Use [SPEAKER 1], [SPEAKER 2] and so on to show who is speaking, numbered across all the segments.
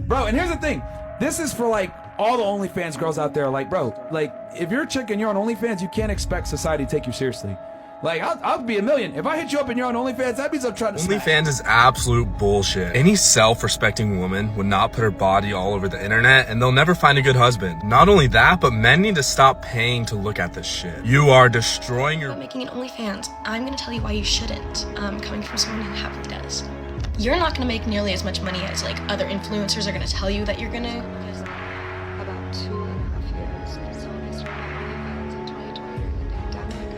[SPEAKER 1] Bro, and here's the thing. This is for like all the OnlyFans girls out there. Like, bro, like if you're a chick and you're on OnlyFans, you can't expect society to take you seriously. Like, I'll be a million. If I hit you up and you're on OnlyFans, that means I'm trying to
[SPEAKER 2] OnlyFans is absolute bullshit. Any self-respecting woman would not put her body all over the internet, and they'll never find a good husband. Not only that, but men need to stop paying to look at this shit. You are destroying your...
[SPEAKER 3] About making an OnlyFans, I'm gonna tell you why you shouldn't, coming from someone who happily does. You're not gonna make nearly as much money as like other influencers are gonna tell you that you're gonna.
[SPEAKER 4] About 2.5 years. So when I started my OnlyFans in 2020 during the pandemic,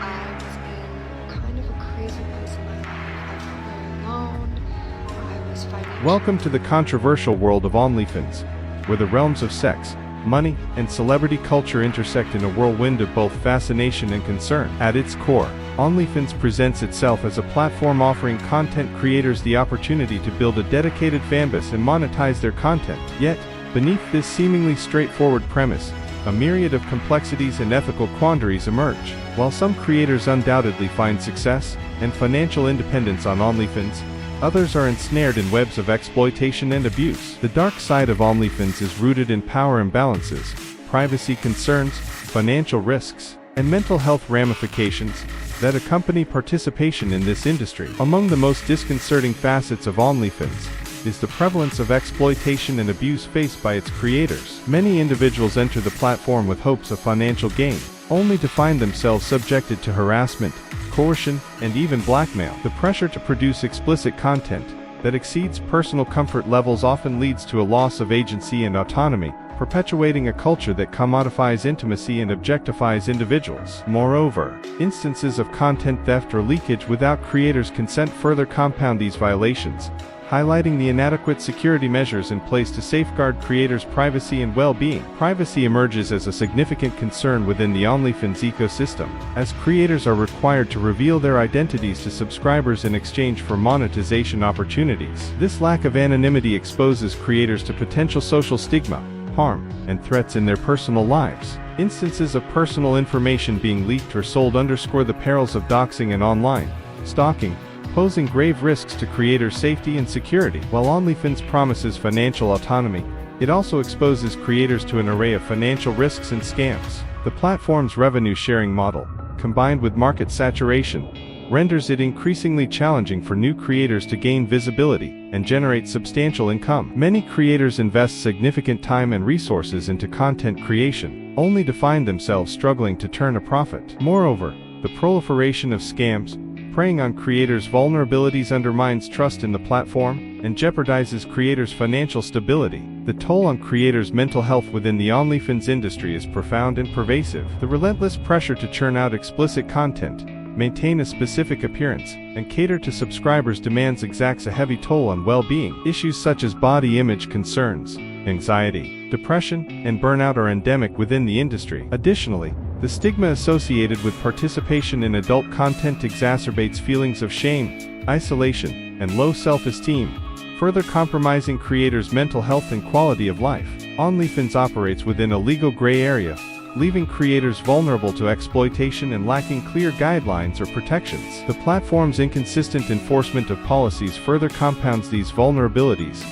[SPEAKER 4] I was in kind of a crazy place in my life. I felt very alone. I was fighting.
[SPEAKER 5] Welcome to the controversial world of OnlyFans, where the realms of sex, money, and celebrity culture intersect in a whirlwind of both fascination and concern. At its core, OnlyFans presents itself as a platform offering content creators the opportunity to build a dedicated fanbase and monetize their content. Yet, beneath this seemingly straightforward premise, a myriad of complexities and ethical quandaries emerge. While some creators undoubtedly find success and financial independence on OnlyFans, others are ensnared in webs of exploitation and abuse. The dark side of OnlyFans is rooted in power imbalances, privacy concerns, financial risks, and mental health ramifications that accompany participation in this industry. Among the most disconcerting facets of OnlyFans is the prevalence of exploitation and abuse faced by its creators. Many individuals enter the platform with hopes of financial gain, only to find themselves subjected to harassment, coercion, and even blackmail. The pressure to produce explicit content that exceeds personal comfort levels often leads to a loss of agency and autonomy, perpetuating a culture that commodifies intimacy and objectifies individuals. Moreover, instances of content theft or leakage without creators' consent further compound these violations, highlighting the inadequate security measures in place to safeguard creators' privacy and well-being. Privacy emerges as a significant concern within the OnlyFans ecosystem, as creators are required to reveal their identities to subscribers in exchange for monetization opportunities. This lack of anonymity exposes creators to potential social stigma, harm, and threats in their personal lives. Instances of personal information being leaked or sold underscore the perils of doxing and online stalking, posing grave risks to creators' safety and security. While OnlyFans promises financial autonomy, it also exposes creators to an array of financial risks and scams. The platform's revenue-sharing model, combined with market saturation, renders it increasingly challenging for new creators to gain visibility and generate substantial income. Many creators invest significant time and resources into content creation, only to find themselves struggling to turn a profit. Moreover, the proliferation of scams preying on creators' vulnerabilities undermines trust in the platform and jeopardizes creators' financial stability. The toll on creators' mental health within the OnlyFans industry is profound and pervasive. The relentless pressure to churn out explicit content, maintain a specific appearance, and cater to subscribers' demands exacts a heavy toll on well-being. Issues such as body image concerns, anxiety, depression, and burnout are endemic within the industry. Additionally, the stigma associated with participation in adult content exacerbates feelings of shame, isolation, and low self-esteem, further compromising creators' mental health and quality of life. OnlyFans operates within a legal gray area, leaving creators vulnerable to exploitation and lacking clear guidelines or protections. The platform's inconsistent enforcement of policies further compounds these vulnerabilities,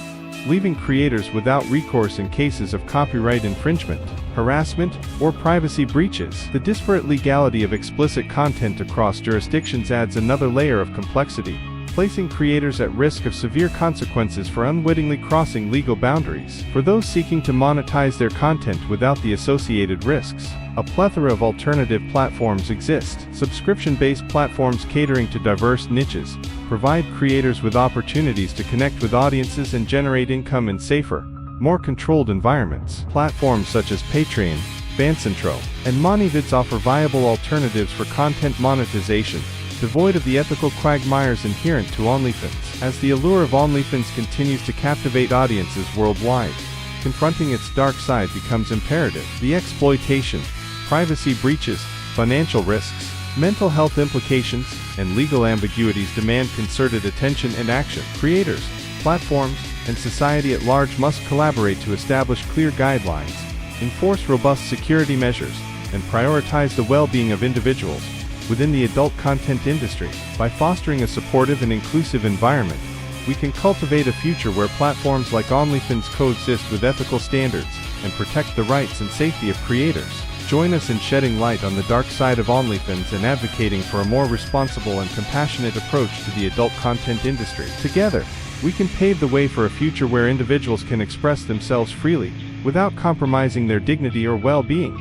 [SPEAKER 5] leaving creators without recourse in cases of copyright infringement, harassment, or privacy breaches. The disparate legality of explicit content across jurisdictions adds another layer of complexity, placing creators at risk of severe consequences for unwittingly crossing legal boundaries. For those seeking to monetize their content without the associated risks, a plethora of alternative platforms exist. Subscription-based platforms catering to diverse niches provide creators with opportunities to connect with audiences and generate income in safer, more controlled environments. Platforms such as Patreon, Fancentro, and MoneyVids offer viable alternatives for content monetization, devoid of the ethical quagmires inherent to OnlyFans. As the allure of OnlyFans continues to captivate audiences worldwide, confronting its dark side becomes imperative. The exploitation, privacy breaches, financial risks, mental health implications, and legal ambiguities demand concerted attention and action. Creators, platforms, and society at large must collaborate to establish clear guidelines, enforce robust security measures, and prioritize the well-being of individuals within the adult content industry. By fostering a supportive and inclusive environment, we can cultivate a future where platforms like OnlyFans coexist with ethical standards and protect the rights and safety of creators. Join us in shedding light on the dark side of OnlyFans and advocating for a more responsible and compassionate approach to the adult content industry. Together, we can pave the way for a future where individuals can express themselves freely, without compromising their dignity or well-being.